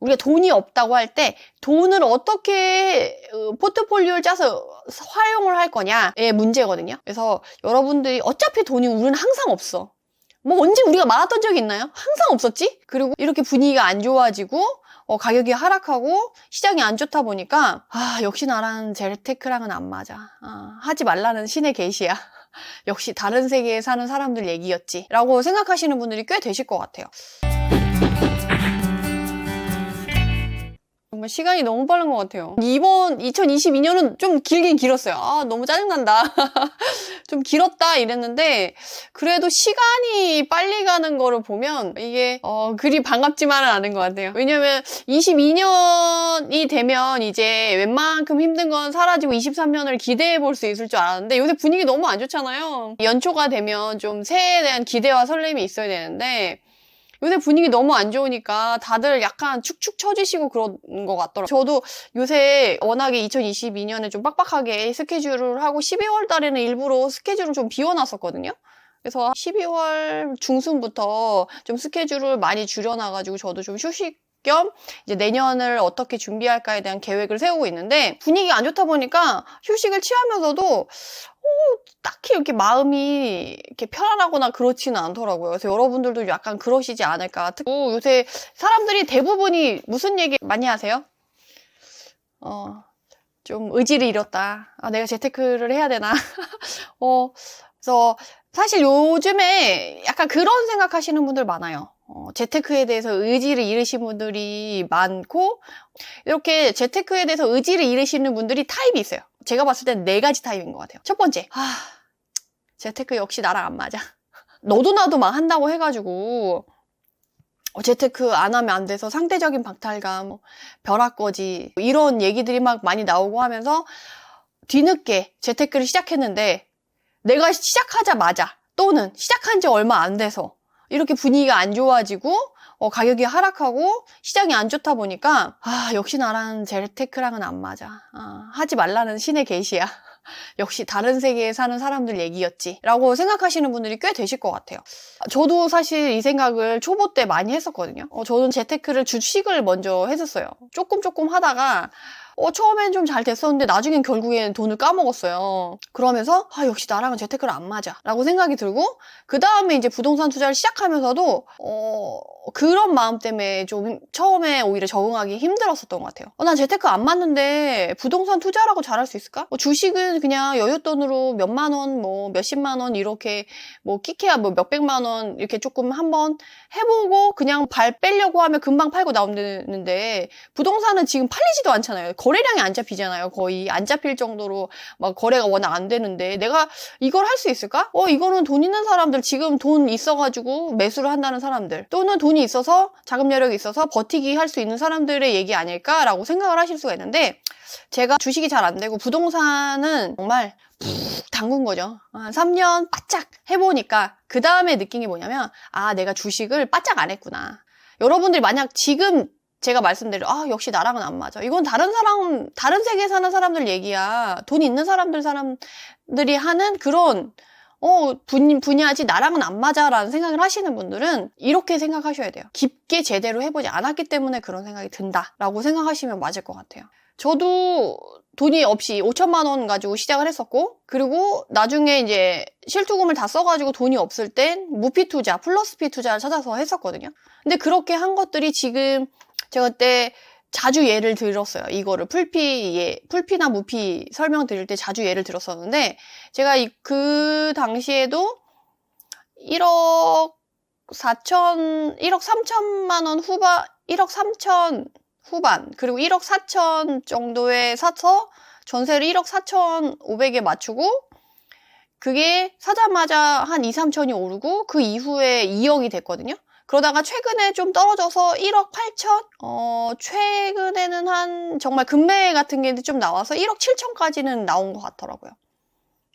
우리가 돈이 없다고 할 때 돈을 어떻게 포트폴리오를 짜서 활용을 할 거냐의 문제거든요. 그래서 여러분들이 어차피 돈이 우리는 항상 없어. 뭐 언제 우리가 많았던 적이 있나요? 항상 없었지? 그리고 이렇게 분위기가 안 좋아지고 가격이 하락하고 시장이 안 좋다 보니까 역시 나랑 재테크랑은 안 맞아. 하지 말라는 신의 계시야. 역시 다른 세계에 사는 사람들 얘기였지 라고 생각하시는 분들이 꽤 되실 것 같아요. 정말 시간이 너무 빠른 것 같아요. 이번 2022년은 좀 길긴 길었어요. 너무 짜증난다. 좀 길었다 이랬는데 그래도 시간이 빨리 가는 거를 보면 이게 그리 반갑지만은 않은 것 같아요. 왜냐면 22년이 되면 이제 웬만큼 힘든 건 사라지고 23년을 기대해 볼 수 있을 줄 알았는데 요새 분위기 너무 안 좋잖아요. 연초가 되면 좀 새해에 대한 기대와 설렘이 있어야 되는데 요새 분위기 너무 안 좋으니까 다들 약간 축축 처지시고 그런 것 같더라고요. 저도 요새 워낙에 2022년에 좀 빡빡하게 스케줄을 하고 12월 달에는 일부러 스케줄을 좀 비워놨었거든요. 그래서 12월 중순부터 좀 스케줄을 많이 줄여놔가지고 저도 좀 휴식 겸 이제 내년을 어떻게 준비할까에 대한 계획을 세우고 있는데 분위기가 안 좋다 보니까 휴식을 취하면서도 딱히 이렇게 마음이 이렇게 편안하거나 그렇지는 않더라고요. 그래서 여러분들도 약간 그러시지 않을까. 특히 요새 사람들이 대부분이 무슨 얘기 많이 하세요? 좀 의지를 잃었다. 내가 재테크를 해야 되나? 그래서 사실 요즘에 약간 그런 생각하시는 분들 많아요. 재테크에 대해서 의지를 잃으신 분들이 많고 이렇게 재테크에 대해서 의지를 잃으시는 분들이 타입이 있어요. 제가 봤을 땐 4가지 타입인 것 같아요. 첫 번째, 재테크 역시 나랑 안 맞아. 너도 나도 막 한다고 해가지고 재테크 안 하면 안 돼서 상대적인 박탈감, 벼락거지 이런 얘기들이 막 많이 나오고 하면서 뒤늦게 재테크를 시작했는데 내가 시작하자마자 또는 시작한 지 얼마 안 돼서 이렇게 분위기가 안 좋아지고 가격이 하락하고 시장이 안 좋다 보니까 역시 나랑 재테크랑은 안 맞아. 하지 말라는 신의 계시야. 역시 다른 세계에 사는 사람들 얘기였지 라고 생각하시는 분들이 꽤 되실 것 같아요. 저도 사실 이 생각을 초보 때 많이 했었거든요. 저는 재테크를 주식을 먼저 했었어요. 조금 하다가 처음엔 좀 잘 됐었는데 나중엔 결국엔 돈을 까먹었어요. 그러면서 역시 나랑은 재테크를 안 맞아 라고 생각이 들고 그 다음에 이제 부동산 투자를 시작하면서도 그런 마음 때문에 좀 처음에 오히려 적응하기 힘들었었던 것 같아요. 난 재테크 안 맞는데 부동산 투자라고 잘할 수 있을까? 주식은 그냥 여윳돈으로 몇만 원, 몇십만 원 이렇게 끼케야 몇백만 원 이렇게 조금 한번 해보고 그냥 발 빼려고 하면 금방 팔고 나오는데 부동산은 지금 팔리지도 않잖아요. 거래량이 안 잡히잖아요. 거의 안 잡힐 정도로 막 거래가 워낙 안 되는데 내가 이걸 할 수 있을까? 이거는 돈 있는 사람들, 지금 돈 있어가지고 매수를 한다는 사람들 또는 돈이 있어서 자금 여력이 있어서 버티기 할 수 있는 사람들의 얘기 아닐까라고 생각을 하실 수가 있는데 제가 주식이 잘 안 되고 부동산은 정말 푹 담근 거죠. 한 3년 바짝 해보니까 그 다음에 느낀 게 뭐냐면 내가 주식을 바짝 안 했구나. 여러분들이 만약 지금 제가 말씀드린 역시 나랑은 안 맞아. 이건 다른 세계에 사는 사람들 얘기야. 돈 있는 사람들이 하는 그런 분야지 나랑은 안 맞아 라는 생각을 하시는 분들은 이렇게 생각하셔야 돼요. 깊게 제대로 해보지 않았기 때문에 그런 생각이 든다 라고 생각하시면 맞을 것 같아요. 저도 돈이 없이 5천만 원 가지고 시작을 했었고 그리고 나중에 이제 실투금을 다 써가지고 돈이 없을 땐 무피 투자, 플러스 피 투자를 찾아서 했었거든요. 근데 그렇게 한 것들이 지금 제가 그때 자주 예를 들었어요. 이거를 풀피나 무피 설명드릴 때 자주 예를 들었었는데 제가 그 당시에도 1억 3천만 원 후반, 1억 3천 후반 그리고 1억 4천 정도에 사서 전세를 1억 4,500에 맞추고 그게 사자마자 한 2, 3천이 오르고 그 이후에 2억이 됐거든요. 그러다가 최근에 좀 떨어져서 1억 8천? 최근에는 한 정말 급매 같은 게 좀 나와서 1억 7천까지는 나온 것 같더라고요.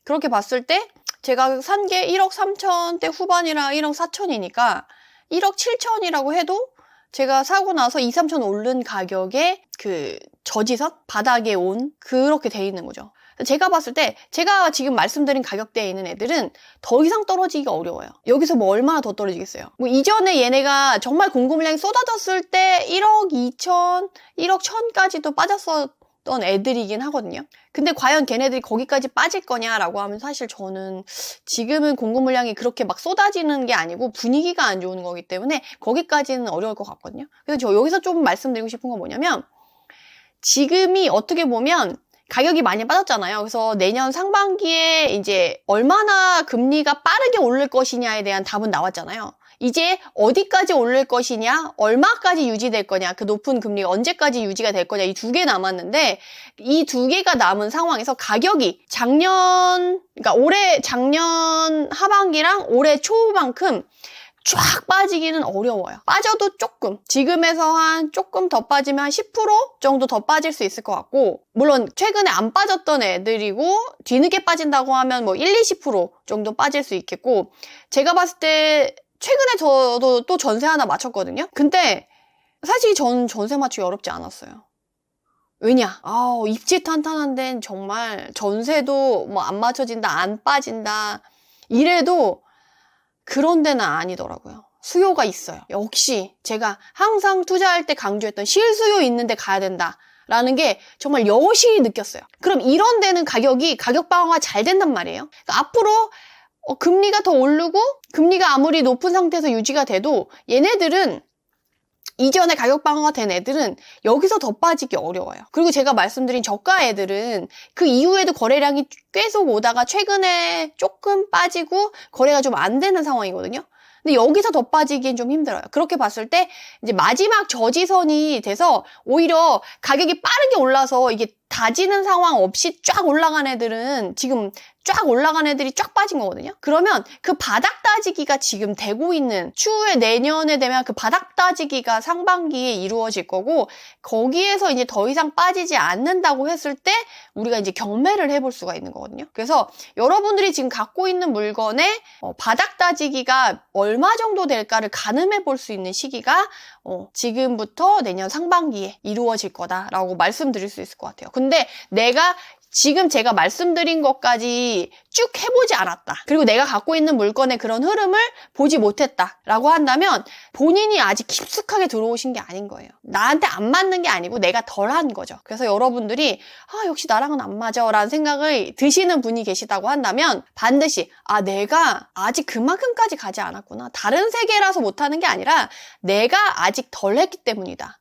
그렇게 봤을 때 제가 산 게 1억 3천대 후반이랑 1억 4천이니까 1억 7천이라고 해도 제가 사고 나서 2, 3천 오른 가격에 그 저지선? 바닥에 온 그렇게 돼 있는 거죠. 제가 봤을 때 제가 지금 말씀드린 가격대에 있는 애들은 더 이상 떨어지기가 어려워요. 여기서 뭐 얼마나 더 떨어지겠어요. 뭐 이전에 얘네가 정말 공급 물량이 쏟아졌을 때 1억 2천, 1억 1천까지도 빠졌었던 애들이긴 하거든요. 근데 과연 걔네들이 거기까지 빠질 거냐라고 하면 사실 저는 지금은 공급 물량이 그렇게 막 쏟아지는 게 아니고 분위기가 안 좋은 거기 때문에 거기까지는 어려울 것 같거든요. 그래서 저 여기서 좀 말씀드리고 싶은 건 뭐냐면 지금이 어떻게 보면 가격이 많이 빠졌잖아요. 그래서 내년 상반기에 이제 얼마나 금리가 빠르게 오를 것이냐에 대한 답은 나왔잖아요. 이제 어디까지 오를 것이냐, 얼마까지 유지될 거냐, 그 높은 금리가 언제까지 유지가 될 거냐, 이 두 개 남았는데 이 두 개가 남은 상황에서 가격이 그러니까 작년 하반기랑 올해 초반큼 쫙 빠지기는 어려워요. 빠져도 조금, 지금에서 한 조금 더 빠지면 한 10% 정도 더 빠질 수 있을 것 같고, 물론 최근에 안 빠졌던 애들이고 뒤늦게 빠진다고 하면 뭐 20% 정도 빠질 수 있겠고, 제가 봤을 때 최근에 저도 또 전세 하나 맞췄거든요. 근데 사실 저는 전세 맞추기 어렵지 않았어요. 왜냐? 입지 탄탄한 데는 정말 전세도 뭐 안 맞춰진다, 안 빠진다 이래도 그런 데는 아니더라고요. 수요가 있어요. 역시 제가 항상 투자할 때 강조했던 실수요 있는 데 가야 된다라는 게 정말 여실히 느꼈어요. 그럼 이런 데는 가격 방어가 잘 된단 말이에요. 그러니까 앞으로 금리가 더 오르고 금리가 아무리 높은 상태에서 유지가 돼도 얘네들은 이전에 가격 방어가 된 애들은 여기서 더 빠지기 어려워요. 그리고 제가 말씀드린 저가 애들은 그 이후에도 거래량이 계속 오다가 최근에 조금 빠지고 거래가 좀 안 되는 상황이거든요. 근데 여기서 더 빠지기엔 좀 힘들어요. 그렇게 봤을 때 이제 마지막 저지선이 돼서 오히려 가격이 빠르게 올라서 이게 다지는 상황 없이 쫙 올라간 애들은 지금 쫙 올라간 애들이 쫙 빠진 거거든요. 그러면 그 바닥 따지기가 지금 되고 있는 추후에 내년에 되면 그 바닥 따지기가 상반기에 이루어질 거고 거기에서 이제 더 이상 빠지지 않는다고 했을 때 우리가 이제 경매를 해볼 수가 있는 거거든요. 그래서 여러분들이 지금 갖고 있는 물건의 바닥 따지기가 얼마 정도 될까를 가늠해 볼 수 있는 시기가 지금부터 내년 상반기에 이루어질 거다라고 말씀드릴 수 있을 것 같아요. 근데 내가 지금 제가 말씀드린 것까지 쭉 해보지 않았다. 그리고 내가 갖고 있는 물건의 그런 흐름을 보지 못했다라고 한다면 본인이 아직 깊숙하게 들어오신 게 아닌 거예요. 나한테 안 맞는 게 아니고 내가 덜한 거죠. 그래서 여러분들이 역시 나랑은 안 맞아 라는 생각을 드시는 분이 계시다고 한다면 반드시 내가 아직 그만큼까지 가지 않았구나. 다른 세계라서 못하는 게 아니라 내가 아직 덜 했기 때문이다.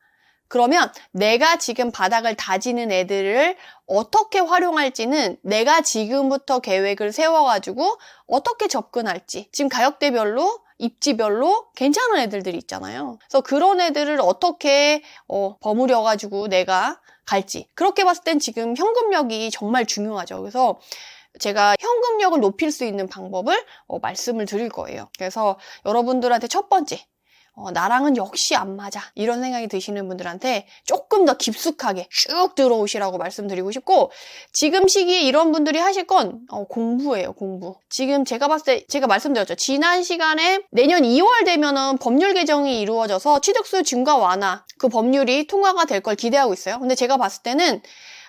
그러면 내가 지금 바닥을 다지는 애들을 어떻게 활용할지는 내가 지금부터 계획을 세워가지고 어떻게 접근할지 지금 가격대별로 입지별로 괜찮은 애들들이 있잖아요. 그래서 그런 애들을 어떻게 버무려가지고 내가 갈지 그렇게 봤을 땐 지금 현금력이 정말 중요하죠. 그래서 제가 현금력을 높일 수 있는 방법을 말씀을 드릴 거예요. 그래서 여러분들한테 첫 번째 나랑은 역시 안 맞아 이런 생각이 드시는 분들한테 조금 더 깊숙하게 쭉 들어오시라고 말씀드리고 싶고 지금 시기에 이런 분들이 하실 건 공부예요. 공부. 지금 제가 봤을 때 제가 말씀드렸죠. 지난 시간에 내년 2월 되면은 법률 개정이 이루어져서 취득세 중과 완화 그 법률이 통과가 될 걸 기대하고 있어요. 근데 제가 봤을 때는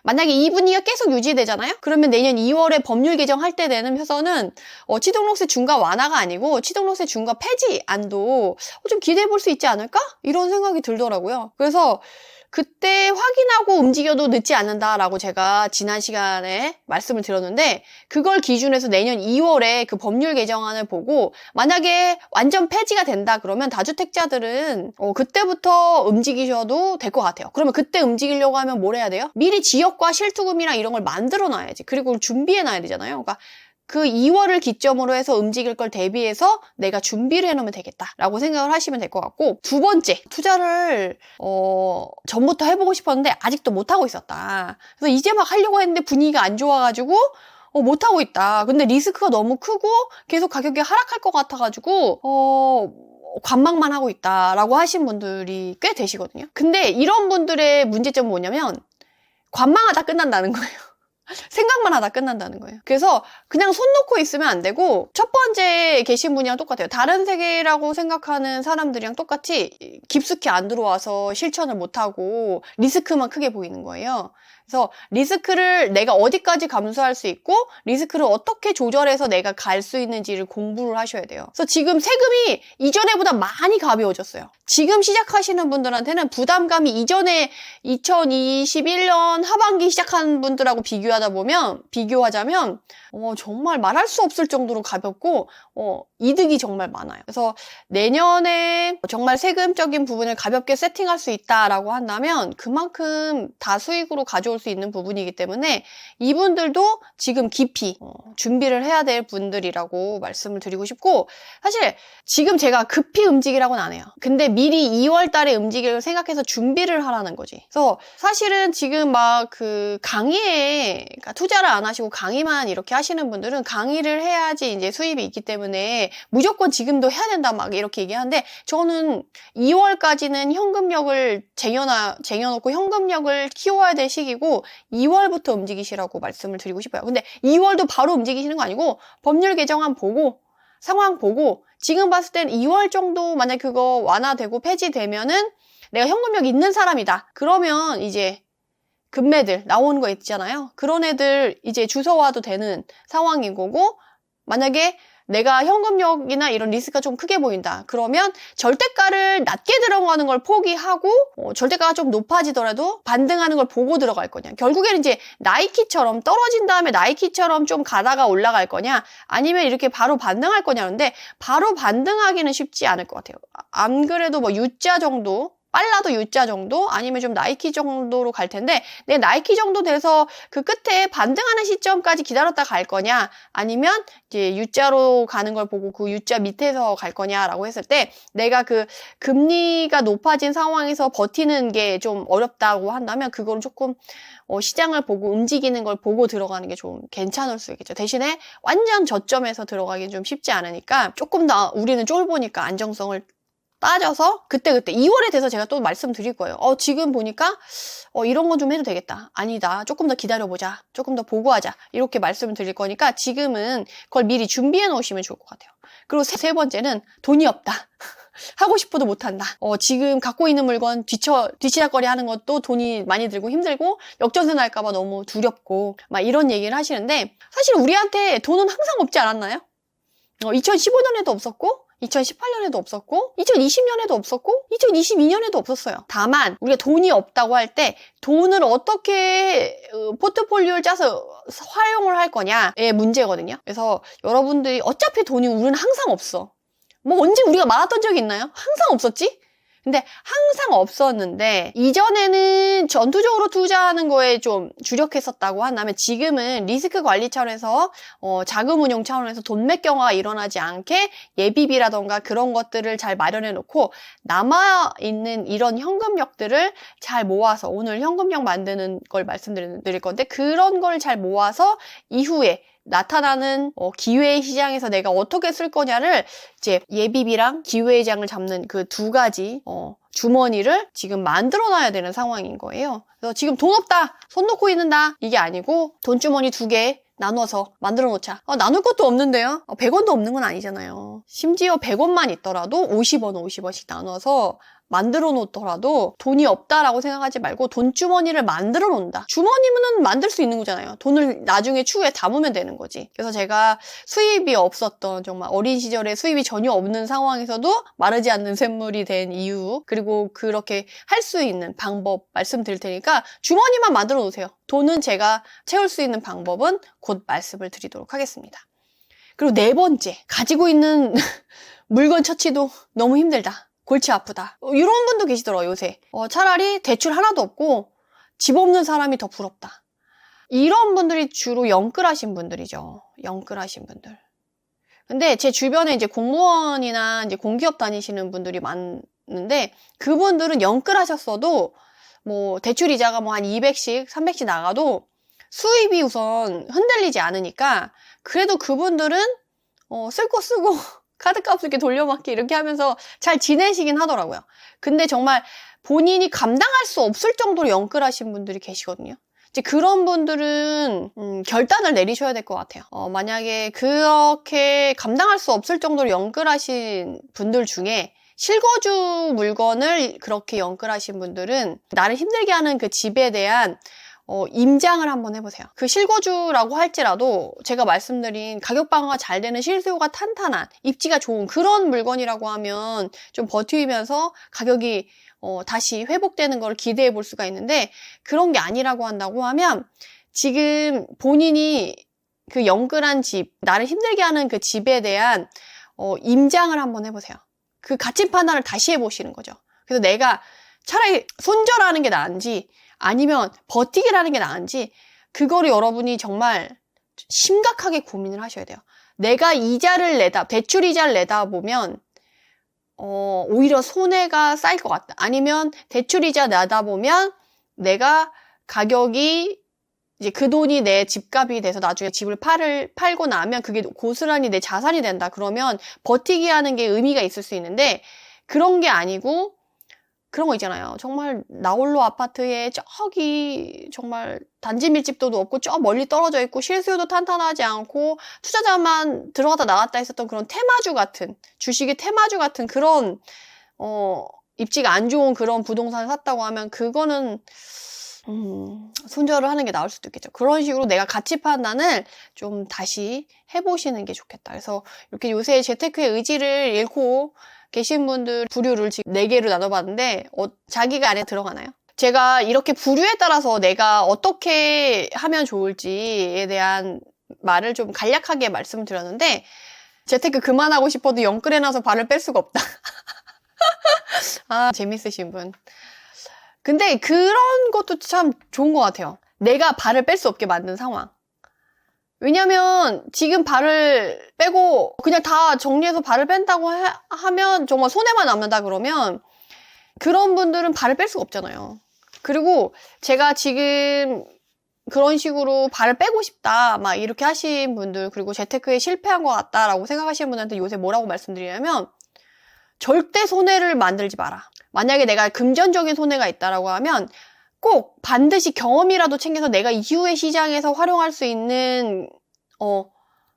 만약에 이 분위기가 계속 유지되잖아요? 그러면 내년 2월에 법률 개정할 때 되면서는 취득세 중과 완화가 아니고 취득세 중과 폐지안도 좀 기대해 볼 수 있지 않을까? 이런 생각이 들더라고요. 그래서 그때 확인하고 움직여도 늦지 않는다라고 제가 지난 시간에 말씀을 드렸는데 그걸 기준해서 내년 2월에 그 법률 개정안을 보고 만약에 완전 폐지가 된다 그러면 다주택자들은 그때부터 움직이셔도 될 것 같아요. 그러면 그때 움직이려고 하면 뭘 해야 돼요? 미리 지역과 실투금이랑 이런 걸 만들어 놔야지. 그리고 준비해 놔야 되잖아요. 그러니까 그 2월을 기점으로 해서 움직일 걸 대비해서 내가 준비를 해놓으면 되겠다라고 생각을 하시면 될 것 같고 두 번째, 투자를 전부터 해보고 싶었는데 아직도 못하고 있었다. 그래서 이제 막 하려고 했는데 분위기가 안 좋아가지고 못하고 있다. 근데 리스크가 너무 크고 계속 가격이 하락할 것 같아가지고 관망만 하고 있다라고 하신 분들이 꽤 되시거든요. 근데 이런 분들의 문제점은 뭐냐면 관망하다 끝난다는 거예요. 생각만 하다 끝난다는 거예요. 그래서 그냥 손 놓고 있으면 안 되고 첫 번째 계신 분이랑 똑같아요. 다른 세계라고 생각하는 사람들이랑 똑같이 깊숙이 안 들어와서 실천을 못하고 리스크만 크게 보이는 거예요. 그래서 리스크를 내가 어디까지 감수할 수 있고 리스크를 어떻게 조절해서 내가 갈 수 있는지를 공부를 하셔야 돼요. 그래서 지금 세금이 이전에보다 많이 가벼워졌어요. 지금 시작하시는 분들한테는 부담감이 이전에 2021년 하반기 시작한 분들하고 비교하자면 정말 말할 수 없을 정도로 가볍고 이득이 정말 많아요. 그래서 내년에 정말 세금적인 부분을 가볍게 세팅할 수 있다라고 한다면 그만큼 다수익으로 가져올 수 있는 부분이기 때문에 이분들도 지금 깊이 준비를 해야 될 분들이라고 말씀을 드리고 싶고, 사실 지금 제가 급히 움직이라고는 안 해요. 근데 미리 2월 달에 움직일 생각해서 준비를 하라는 거지. 그래서 사실은 지금 막 그 강의에 그러니까 투자를 안 하시고 강의만 이렇게 하시는 분들은 강의를 해야지 이제 수입이 있기 때문에 무조건 지금도 해야 된다 막 이렇게 얘기하는데, 저는 2월까지는 현금력을 쟁여놓고 현금력을 키워야 될 시기고 2월부터 움직이시라고 말씀을 드리고 싶어요. 근데 2월도 바로 움직이시는 거 아니고 법률 개정안 보고 상황 보고 지금 봤을 땐 2월 정도 만약 그거 완화되고 폐지되면은 내가 현금력 있는 사람이다. 그러면 이제 금매들 나오는 거 있잖아요. 그런 애들 이제 주소화도 되는 상황인 거고, 만약에 내가 현금력이나 이런 리스크가 좀 크게 보인다. 그러면 절대가를 낮게 들어가는 걸 포기하고 절대가가 좀 높아지더라도 반등하는 걸 보고 들어갈 거냐. 결국에는 이제 나이키처럼 떨어진 다음에 나이키처럼 좀 가다가 올라갈 거냐, 아니면 이렇게 바로 반등할 거냐는데 바로 반등하기는 쉽지 않을 것 같아요. 안 그래도 뭐 U자 정도, 빨라도 U자 정도, 아니면 좀 나이키 정도로 갈 텐데, 내 나이키 정도 돼서 그 끝에 반등하는 시점까지 기다렸다 갈 거냐, 아니면 이제 U자로 가는 걸 보고 그 U자 밑에서 갈 거냐라고 했을 때, 내가 그 금리가 높아진 상황에서 버티는 게 좀 어렵다고 한다면 그건 조금 시장을 보고 움직이는 걸 보고 들어가는 게 좀 괜찮을 수 있겠죠. 대신에 완전 저점에서 들어가기 좀 쉽지 않으니까 조금 더 우리는 쫄보니까 안정성을 따져서 그때그때 2월에 돼서 제가 또 말씀드릴 거예요. 지금 보니까 이런 건 좀 해도 되겠다. 아니다. 조금 더 기다려보자. 조금 더 보고하자. 이렇게 말씀을 드릴 거니까 지금은 그걸 미리 준비해 놓으시면 좋을 것 같아요. 그리고 세 번째는 돈이 없다. 하고 싶어도 못한다. 지금 갖고 있는 물건 뒤치락거리 하는 것도 돈이 많이 들고 힘들고 역전세 날까봐 너무 두렵고 막 이런 얘기를 하시는데, 사실 우리한테 돈은 항상 없지 않았나요? 2015년에도 없었고 2018년에도 없었고 2020년에도 없었고 2022년에도 없었어요. 다만 우리가 돈이 없다고 할 때 돈을 어떻게 포트폴리오를 짜서 활용을 할 거냐의 문제거든요. 그래서 여러분들이 어차피 돈이 우리는 항상 없어. 뭐 언제 우리가 많았던 적이 있나요? 항상 없었지? 근데 항상 없었는데 이전에는 전투적으로 투자하는 거에 좀 주력했었다고 한다면 지금은 리스크 관리 차원에서 자금 운용 차원에서 돈맥 경화가 일어나지 않게 예비비라던가 그런 것들을 잘 마련해 놓고 남아있는 이런 현금력들을 잘 모아서, 오늘 현금력 만드는 걸 말씀드릴 건데 그런 걸 잘 모아서 이후에 나타나는 기회의 시장에서 내가 어떻게 쓸 거냐를 이제 예비비랑 기회의 장을 잡는 그 두 가지 주머니를 지금 만들어 놔야 되는 상황인 거예요. 그래서 지금 돈 없다, 손 놓고 있는다, 이게 아니고 돈 주머니 2개 나눠서 만들어 놓자. 나눌 것도 없는데요. 100원도 없는 건 아니잖아요. 심지어 100원만 있더라도 50원씩 나눠서 만들어 놓더라도 돈이 없다라고 생각하지 말고 돈 주머니를 만들어 놓는다. 주머니는 만들 수 있는 거잖아요. 돈을 나중에 추후에 담으면 되는 거지. 그래서 제가 수입이 없었던, 정말 어린 시절에 수입이 전혀 없는 상황에서도 마르지 않는 샘물이 된 이유, 그리고 그렇게 할 수 있는 방법 말씀드릴 테니까 주머니만 만들어 놓으세요. 돈은 제가 채울 수 있는 방법은 곧 말씀을 드리도록 하겠습니다. 그리고 네 번째, 가지고 있는 물건 처치도 너무 힘들다, 골치 아프다, 이런 분도 계시더라고요. 요새 차라리 대출 하나도 없고 집 없는 사람이 더 부럽다. 이런 분들이 주로 영끌하신 분들이죠. 영끌하신 분들. 근데 제 주변에 이제 공무원이나 이제 공기업 다니시는 분들이 많은데, 그분들은 영끌하셨어도 뭐 대출 이자가 뭐 한 200씩 300씩 나가도 수입이 우선 흔들리지 않으니까 그래도 그분들은 쓸 거 쓰고 카드값 이렇게 돌려막기 이렇게 하면서 잘 지내시긴 하더라고요. 근데 정말 본인이 감당할 수 없을 정도로 영끌하신 분들이 계시거든요. 이제 그런 분들은 결단을 내리셔야 될 것 같아요. 만약에 그렇게 감당할 수 없을 정도로 영끌하신 분들 중에 실거주 물건을 그렇게 영끌하신 분들은 나를 힘들게 하는 그 집에 대한 임장을 한번 해보세요. 그 실거주라고 할지라도 제가 말씀드린 가격 방어가 잘 되는 실수요가 탄탄한 입지가 좋은 그런 물건이라고 하면 좀 버티면서 가격이 다시 회복되는 걸 기대해 볼 수가 있는데 그런 게 아니라고 한다고 하면 지금 본인이 그 영끌한 집, 나를 힘들게 하는 그 집에 대한 임장을 한번 해보세요. 그 가치 판단을 다시 해보시는 거죠. 그래서 내가 차라리 손절하는 게 나은지 아니면 버티기라는 게 나은지 그거를 여러분이 정말 심각하게 고민을 하셔야 돼요. 내가 대출 이자를 내다 보면 오히려 손해가 쌓일 것 같다. 아니면 대출 이자 내다 보면 내가 가격이 이제 그 돈이 내 집값이 돼서 나중에 집을 팔고 나면 그게 고스란히 내 자산이 된다. 그러면 버티기 하는 게 의미가 있을 수 있는데 그런 게 아니고 그런 거 있잖아요. 정말 나홀로 아파트에 저기 정말 단지 밀집도도 없고 저 멀리 떨어져 있고 실수요도 탄탄하지 않고 투자자만 들어갔다 나갔다 했었던 그런 테마주 같은 주식의 테마주 같은 그런 입지가 안 좋은 그런 부동산을 샀다고 하면 그거는 손절을 하는 게 나을 수도 있겠죠. 그런 식으로 내가 가치 판단을 좀 다시 해보시는 게 좋겠다. 그래서 이렇게 요새 재테크의 의지를 잃고 계신 분들 부류를 지금 4개로 나눠봤는데 자기가 안에 들어가나요? 제가 이렇게 부류에 따라서 내가 어떻게 하면 좋을지에 대한 말을 좀 간략하게 말씀드렸는데 재테크 그만하고 싶어도 영끌해놔서 발을 뺄 수가 없다. 아, 재밌으신 분. 근데 그런 것도 참 좋은 것 같아요. 내가 발을 뺄 수 없게 만든 상황. 왜냐면 지금 발을 빼고 그냥 다 정리해서 발을 뺀다고 하면 정말 손해만 남는다 그러면 그런 분들은 발을 뺄 수가 없잖아요. 그리고 제가 지금 그런 식으로 발을 빼고 싶다 막 이렇게 하신 분들 그리고 재테크에 실패한 것 같다라고 생각하시는 분들한테 요새 뭐라고 말씀드리냐면 절대 손해를 만들지 마라. 만약에 내가 금전적인 손해가 있다라고 하면 꼭 반드시 경험이라도 챙겨서 내가 이후의 시장에서 활용할 수 있는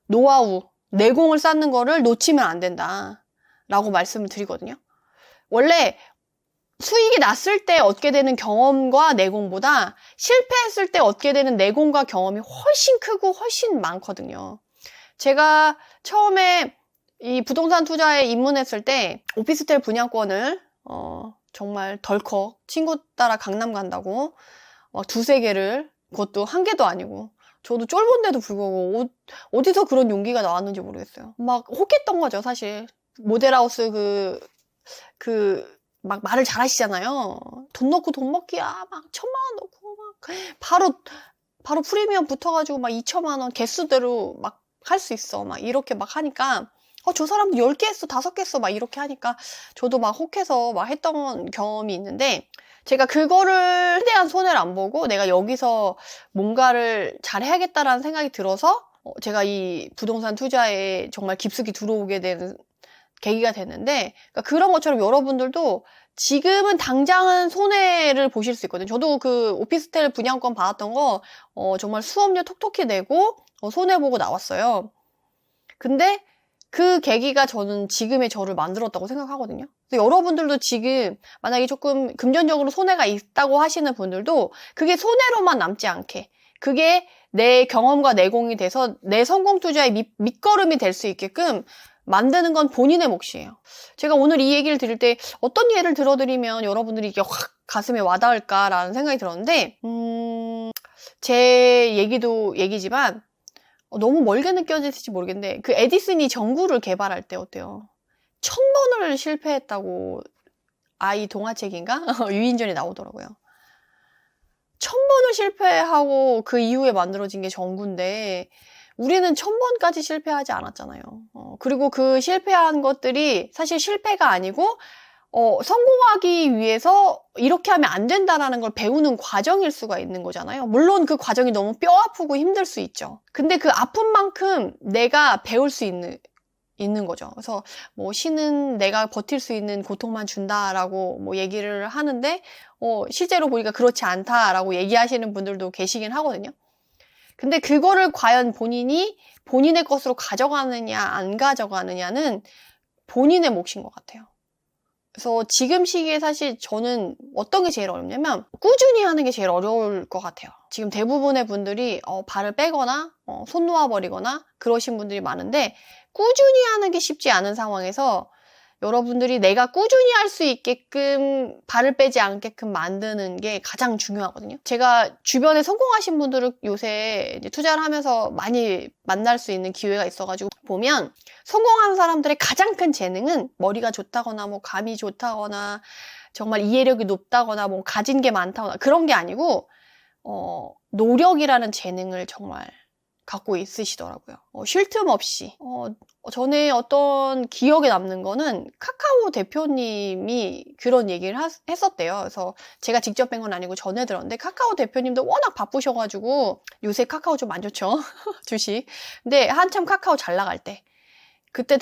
노하우, 내공을 쌓는 거를 놓치면 안 된다 라고 말씀을 드리거든요. 원래 수익이 났을 때 얻게 되는 경험과 내공보다 실패했을 때 얻게 되는 내공과 경험이 훨씬 크고 훨씬 많거든요. 제가 처음에 이 부동산 투자에 입문했을 때 오피스텔 분양권을 정말 덜컥 친구 따라 강남 간다고 막 2-3개를 그것도 1개도 아니고 저도 쫄본데도 불구하고 어디서 그런 용기가 나왔는지 모르겠어요. 막 혹했던 거죠 사실. 모델하우스 막 말을 잘하시잖아요. 돈 넣고 돈 먹기야 막 1,000만 원 넣고 막 바로 프리미엄 붙어가지고 막 2천만 원 개수대로 막 할 수 있어 막 이렇게 막 하니까 저 사람은 10개 했어, 5개 했어, 막 이렇게 하니까 저도 막 혹해서 막 했던 경험이 있는데 제가 그거를 최대한 손해를 안 보고 내가 여기서 뭔가를 잘 해야겠다라는 생각이 들어서 제가 이 부동산 투자에 정말 깊숙이 들어오게 되는 계기가 됐는데 그러니까 그런 것처럼 여러분들도 지금은 당장은 손해를 보실 수 있거든요. 저도 그 오피스텔 분양권 받았던 거 정말 수업료 톡톡히 내고 손해보고 나왔어요. 근데 그 계기가 저는 지금의 저를 만들었다고 생각하거든요. 그래서 여러분들도 지금 만약에 조금 금전적으로 손해가 있다고 하시는 분들도 그게 손해로만 남지 않게 그게 내 경험과 내공이 돼서 내 성공 투자의 밑거름이 될 수 있게끔 만드는 건 본인의 몫이에요. 제가 오늘 이 얘기를 드릴 때 어떤 예를 들어드리면 여러분들이 이게 확 가슴에 와닿을까라는 생각이 들었는데 제 얘기지만 너무 멀게 느껴질지 모르겠는데 그 에디슨이 전구를 개발할 때 어때요? 1000번을 실패했다고 아이 동화책인가? 유인전에 나오더라고요. 1000번을 실패하고 그 이후에 만들어진 게 전구인데 우리는 1000번까지 실패하지 않았잖아요. 그리고 그 실패한 것들이 사실 실패가 아니고 성공하기 위해서 이렇게 하면 안 된다라는 걸 배우는 과정일 수가 있는 거잖아요. 물론 그 과정이 너무 뼈 아프고 힘들 수 있죠. 근데 그 아픈 만큼 내가 배울 수 있는 거죠. 그래서 뭐 신은 내가 버틸 수 있는 고통만 준다라고 뭐 얘기를 하는데 실제로 보니까 그렇지 않다라고 얘기하시는 분들도 계시긴 하거든요. 근데 그거를 과연 본인이 본인의 것으로 가져가느냐 안 가져가느냐는 본인의 몫인 것 같아요. 그래서 지금 시기에 사실 저는 어떤 게 제일 어렵냐면 꾸준히 하는 게 제일 어려울 것 같아요. 지금 대부분의 분들이 발을 빼거나 손 놓아버리거나 그러신 분들이 많은데 꾸준히 하는 게 쉽지 않은 상황에서 여러분들이 내가 꾸준히 할 수 있게끔 발을 빼지 않게끔 만드는 게 가장 중요하거든요. 제가 주변에 성공하신 분들을 요새 이제 투자를 하면서 많이 만날 수 있는 기회가 있어가지고 보면 성공하는 사람들의 가장 큰 재능은 머리가 좋다거나 뭐 감이 좋다거나 정말 이해력이 높다거나 뭐 가진 게 많다거나 그런 게 아니고 노력이라는 재능을 정말 갖고 있으시더라고요. 쉴 틈 없이. 전에 어떤 기억에 남는 거는 카카오 대표님이 그런 얘기를 했었대요. 그래서 제가 직접 뵌 건 아니고 전해 들었는데 카카오 대표님도 워낙 바쁘셔가지고 요새 카카오 좀 안 좋죠. 주식. 근데 한참 카카오 잘 나갈 때 그때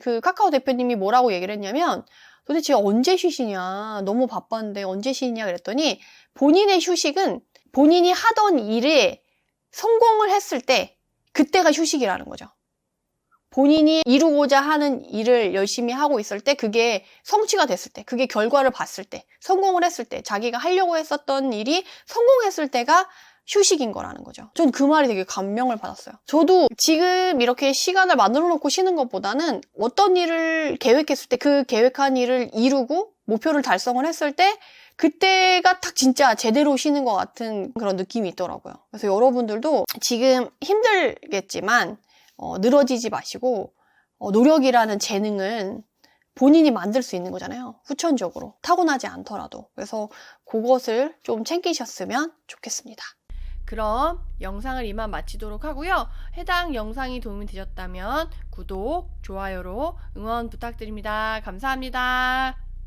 그 카카오 대표님이 뭐라고 얘기를 했냐면 도대체 언제 쉬시냐. 너무 바빴는데 언제 쉬냐 그랬더니 본인의 휴식은 본인이 하던 일에 성공을 했을 때 그때가 휴식이라는 거죠. 본인이 이루고자 하는 일을 열심히 하고 있을 때 그게 성취가 됐을 때 그게 결과를 봤을 때 성공을 했을 때 자기가 하려고 했었던 일이 성공했을 때가 휴식인 거라는 거죠. 전 그 말이 되게 감명을 받았어요. 저도 지금 이렇게 시간을 만들어 놓고 쉬는 것보다는 어떤 일을 계획했을 때 그 계획한 일을 이루고 목표를 달성을 했을 때 그때가 딱 진짜 제대로 쉬는 것 같은 그런 느낌이 있더라고요. 그래서 여러분들도 지금 힘들겠지만 늘어지지 마시고 노력이라는 재능은 본인이 만들 수 있는 거잖아요. 후천적으로. 타고나지 않더라도. 그래서 그것을 좀 챙기셨으면 좋겠습니다. 그럼 영상을 이만 마치도록 하고요. 해당 영상이 도움이 되셨다면 구독, 좋아요로 응원 부탁드립니다. 감사합니다.